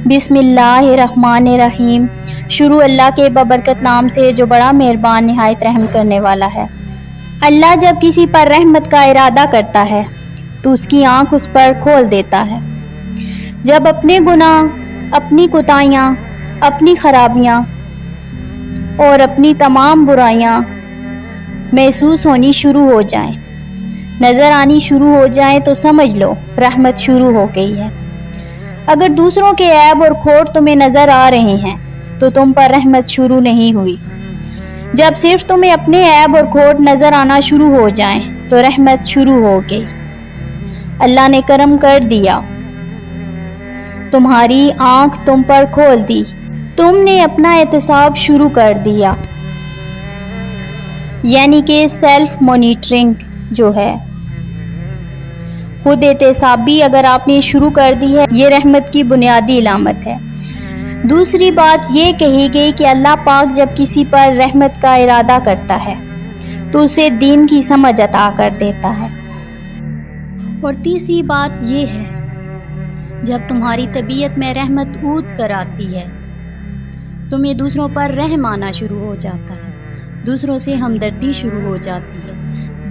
बिस्मिल्लाहिर्रहमानिर्रहीम। शुरू अल्लाह के बबरकत नाम से जो बड़ा मेहरबान निहायत रहम करने वाला है। अल्लाह जब किसी पर रहमत का इरादा करता है तो उसकी आंख उस पर खोल देता है। जब अपने गुनाह, अपनी कोताहियाँ, अपनी खराबियाँ और अपनी तमाम बुराइयाँ महसूस होनी शुरू हो जाएं, नज़र आनी शुरू हो जाएं, तो समझ लो रहमत शुरू हो गई है। अगर दूसरों के ऐब और खोट तुम्हें नज़र आ रहे हैं तो तुम पर रहमत शुरू नहीं हुई। जब सिर्फ तुम्हें अपने ऐब और खोट नज़र आना शुरू हो जाएं तो रहमत शुरू हो गई। अल्लाह ने करम कर दिया, तुम्हारी आंख तुम पर खोल दी, तुमने अपना एहतसाब शुरू कर दिया। यानी कि सेल्फ मॉनिटरिंग जो है, खुद एहतसाबी अगर आपने शुरू कर दी है, ये रहमत की बुनियादी इलामत है। दूसरी बात ये कही गई कि अल्लाह पाक जब किसी पर रहमत का इरादा करता है तो उसे दीन की समझ अता कर देता है। और तीसरी बात ये है, जब तुम्हारी तबीयत में रहमत ऊद कर आती है, तुम्हें दूसरों पर रहम आना शुरू हो जाता है, दूसरों से हमदर्दी शुरू हो जाती है,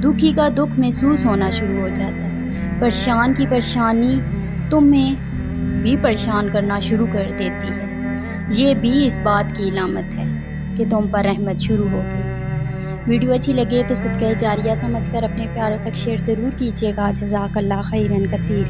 दुखी का दुख महसूस होना शुरू हो जाता है, परेशान की परेशानी तुम्हें भी परेशान करना शुरू कर देती है। ये भी इस बात की इलामत है कि तुम पर रहमत शुरू हो गई। वीडियो अच्छी लगे तो सदका जारिया समझकर अपने प्यारों तक शेयर ज़रूर कीजिएगा। जज़ाकल्लाह खैरन कसीर।